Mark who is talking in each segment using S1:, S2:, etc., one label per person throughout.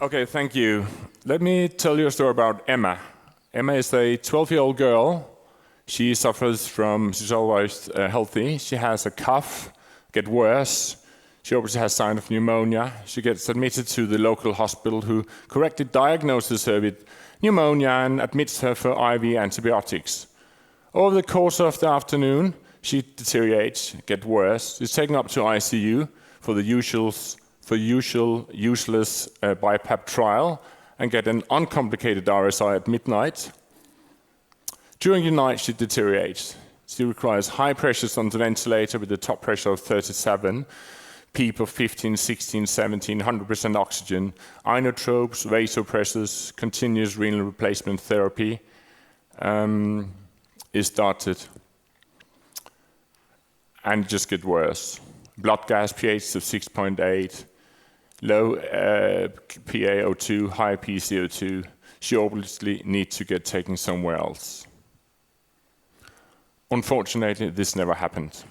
S1: Okay, thank you. Let me tell you a story about Emma. Emma is a 12-year-old girl. She suffers from, she's always healthy. She has a cough, get worse. She obviously has signs of pneumonia. She gets admitted to the local hospital who correctly diagnoses her with pneumonia and admits her for IV antibiotics. Over the course of the afternoon, she deteriorates, gets worse. She's taken up to ICU for the useless BiPAP trial and get an uncomplicated RSI at midnight. During the night, she deteriorates. She requires high pressures on the ventilator with a top pressure of 37, PEEP of 15, 16, 17, 100% oxygen, inotropes, vasopressors, continuous renal replacement therapy is started. And it just gets worse. Blood gas pH of 6.8, low PaO2, high PCO2. She obviously needs to get taken somewhere else. Unfortunately, this never happened.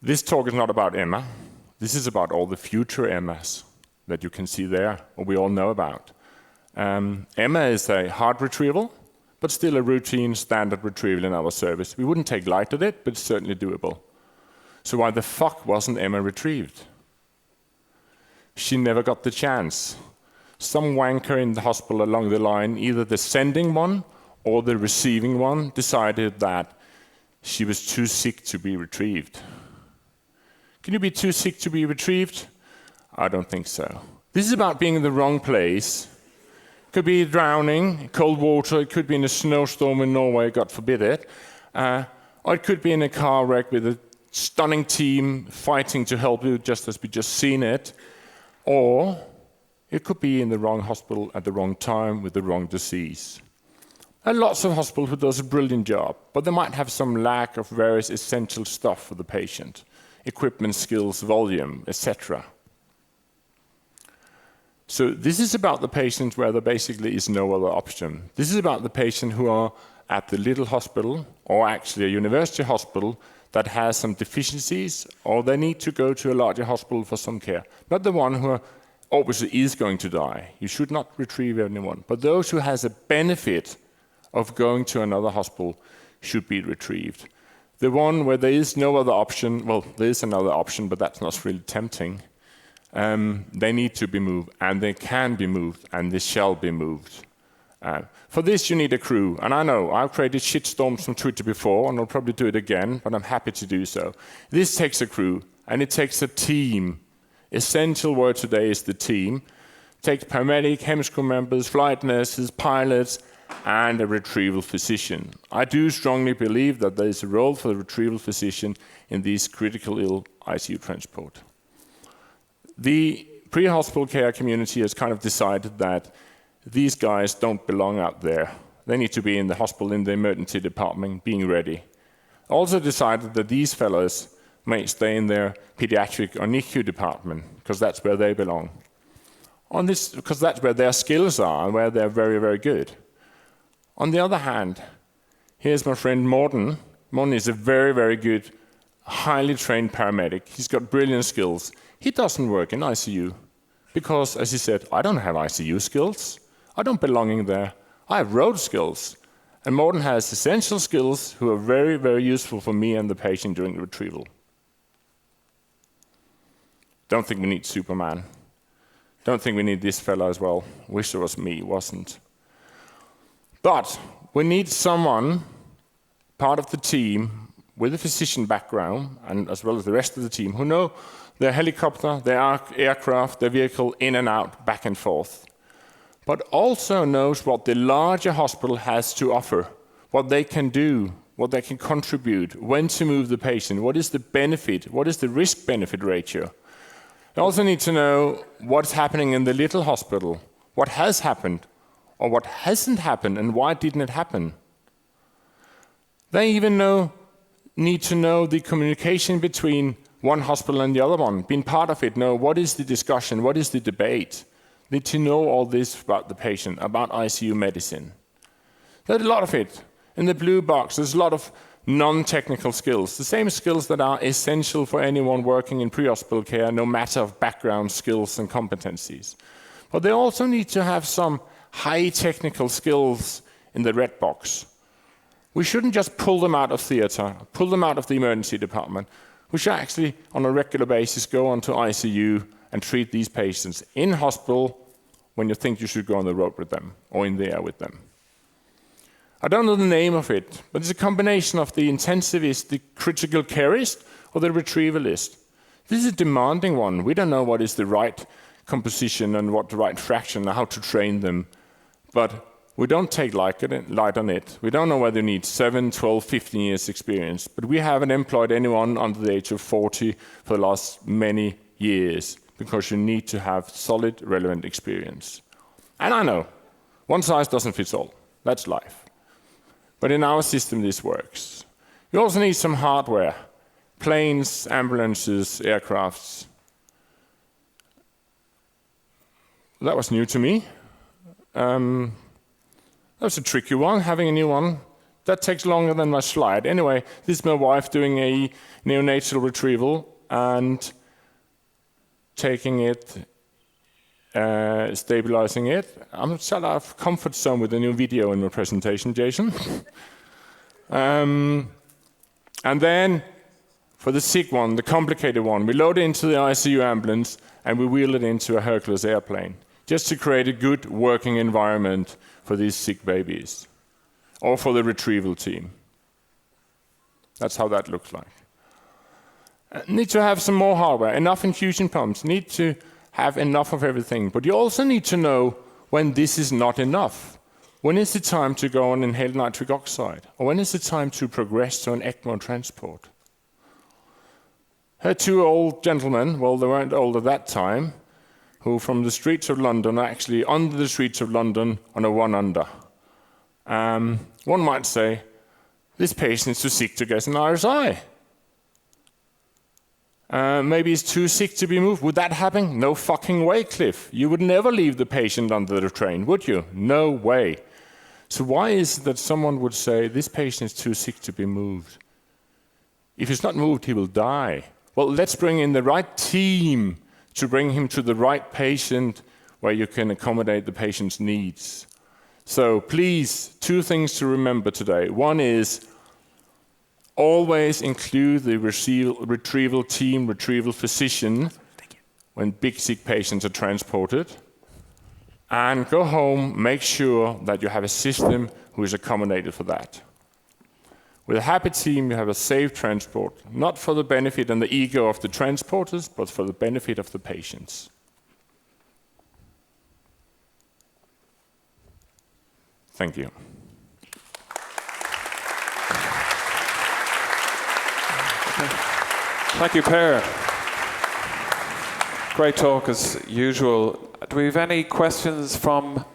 S1: This talk is not about Emma. This is about all the future Emmas that you can see there, or we all know about. Emma is a hard retrieval, but still a routine standard retrieval in our service. We wouldn't take light of it, but it's certainly doable. So why the fuck wasn't Emma retrieved? She never got the chance. Some wanker in the hospital along the line, either the sending one or the receiving one, decided that she was too sick to be retrieved. Can you be too sick to be retrieved? I don't think so. This is about being in the wrong place. It could be drowning, cold water, it could be in a snowstorm in Norway, God forbid it. Or it could be in a car wreck with a stunning team fighting to help you, just as we just seen it. Or it could be in the wrong hospital at the wrong time with the wrong disease. There are lots of hospitals who does a brilliant job, but they might have some lack of various essential stuff for the patient. Equipment, skills, volume, etc. So this is about the patient where there basically is no other option. This is about the patient who are at the little hospital, or actually a university hospital, that has some deficiencies, or they need to go to a larger hospital for some care. Not the one who obviously is going to die. You should not retrieve anyone. But those who has a benefit of going to another hospital should be retrieved. The one where there is no other option, well, there is another option, but that's not really tempting. They need to be moved, and they can be moved, and they shall be moved. For this, you need a crew. And I know, I've created shitstorms on Twitter before, and I'll probably do it again, but I'm happy to do so. This takes a crew, and it takes a team. Essential word today is the team. It takes paramedic, HEMS crew members, flight nurses, pilots, and a retrieval physician. I do strongly believe that there is a role for the retrieval physician in these critical ill ICU transport. The pre-hospital care community has kind of decided that these guys don't belong out there. They need to be in the hospital, in the emergency department, being ready. Also decided that these fellows may stay in their pediatric or NICU department, because that's where they belong. Because that's where their skills are and where they're very, very good. On the other hand, here's my friend Morten. Morten is a very, very good, highly trained paramedic. He's got brilliant skills. He doesn't work in ICU because, as he said, I don't have ICU skills. I don't belong in there. I have road skills. And Morten has essential skills who are very, very useful for me and the patient during the retrieval. Don't think we need Superman. Don't think we need this fellow as well. Wish it was me, wasn't. But we need someone, part of the team, with a physician background, and as well as the rest of the team, who know their helicopter, their aircraft, their vehicle in and out, back and forth. But also knows what the larger hospital has to offer, what they can do, what they can contribute, when to move the patient, what is the benefit, what is the risk-benefit ratio. They also need to know what's happening in the little hospital, what has happened, or what hasn't happened, and why didn't it happen. They even need to know the communication between one hospital and the other one, being part of it, know what is the discussion, what is the debate. Need to know all this about the patient, about ICU medicine. There's a lot of it. In the blue box, there's a lot of non-technical skills, the same skills that are essential for anyone working in pre-hospital care, no matter of background, skills, and competencies. But they also need to have some high technical skills in the red box. We shouldn't just pull them out of theater, pull them out of the emergency department. We should actually, on a regular basis, go onto ICU and treat these patients in hospital when you think you should go on the road with them or in the air with them. I don't know the name of it, but it's a combination of the intensivist, the critical carist, or the retrievalist. This is a demanding one. We don't know what is the right composition and what the right fraction and how to train them. But we don't take light on it. We don't know whether you need 7, 12, 15 years experience. But we haven't employed anyone under the age of 40 for the last many years because you need to have solid, relevant experience. And I know, one size doesn't fit all. That's life. But in our system, this works. You also need some hardware. Planes, ambulances, aircrafts. That was new to me. That was a tricky one, having a new one. That takes longer than my slide. Anyway, this is my wife doing a neonatal retrieval and taking it, stabilizing it. I'm sort of comfort zone with a new video in my presentation, Jason. And then, for the sick one, the complicated one, we load it into the ICU ambulance and we wheel it into a Hercules airplane, just to create a good working environment for these sick babies, or for the retrieval team. That's how that looks like. Need to have some more hardware, enough infusion pumps, need to have enough of everything. But you also need to know when this is not enough. When is it time to go on inhaled nitric oxide? Or when is it time to progress to an ECMO transport? Her two old gentlemen, well, they weren't old at that time, who from the streets of London are actually under the streets of London on a one under. One might say, this patient is too sick to get an RSI. Maybe he's too sick to be moved. Would that happen? No fucking way, Cliff. You would never leave the patient under the train, would you? No way. So why is it that someone would say, this patient is too sick to be moved? If he's not moved, he will die. Well, let's bring in the right team to bring him to the right patient where you can accommodate the patient's needs. So please, two things to remember today. One is, always include the retrieval team, retrieval physician when big sick patients are transported. And go home, make sure that you have a system who is accommodated for that. With a happy team, you have a safe transport, not for the benefit and the ego of the transporters, but for the benefit of the patients. Thank you.
S2: Thank you, Per. Great talk as usual. Do we have any questions from...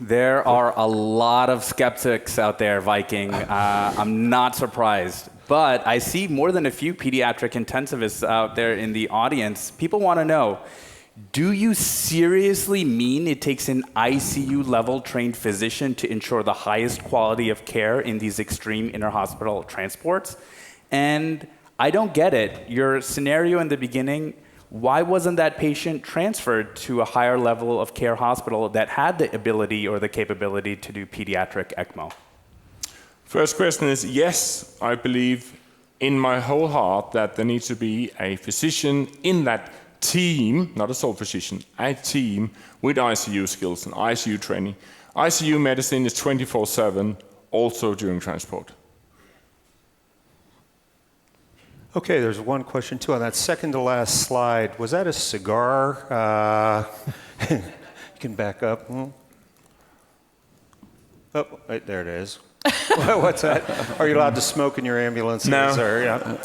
S3: There are a lot of skeptics out there, Viking. I'm not surprised. But I see more than a few pediatric intensivists out there in the audience. People want to know, do you seriously mean it takes an ICU-level trained physician to ensure the highest quality of care in these extreme inter-hospital transports? And I don't get it. Your scenario in the beginning, why wasn't that patient transferred to a higher level of care hospital that had the ability or the capability to do pediatric ECMO?
S1: First question is, yes, I believe in my whole heart that there needs to be a physician in that team, not a sole physician, a team with ICU skills and ICU training. ICU medicine is 24/7, also during transport.
S4: Okay, there's one question too on that second to last slide. Was that a cigar? You can back up. Oh, right, there it is. What's that? Are you allowed to smoke in your ambulances?
S1: No.
S4: Or, yeah?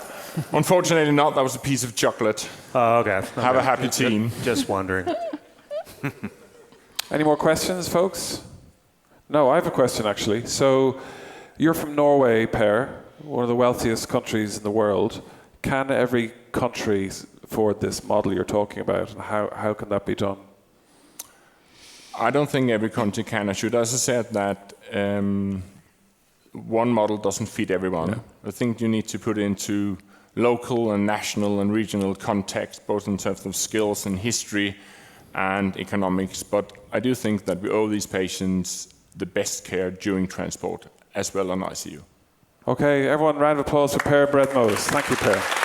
S1: Unfortunately not, that was a piece of chocolate.
S4: Oh, okay.
S1: Have a happy team.
S4: Just wondering.
S2: Any more questions, folks? No, I have a question, actually. So, you're from Norway, Per, one of the wealthiest countries in the world. Can every country afford this model you're talking about, and how can that be done?
S1: I don't think every country can or should. As I said, that one model doesn't fit everyone. I think you need to put it into local and national and regional context, both in terms of skills and history and economics. But I do think that we owe these patients the best care during transport, as well on ICU.
S2: Okay, everyone, round of applause for Per Bredmose. Thank you, Per.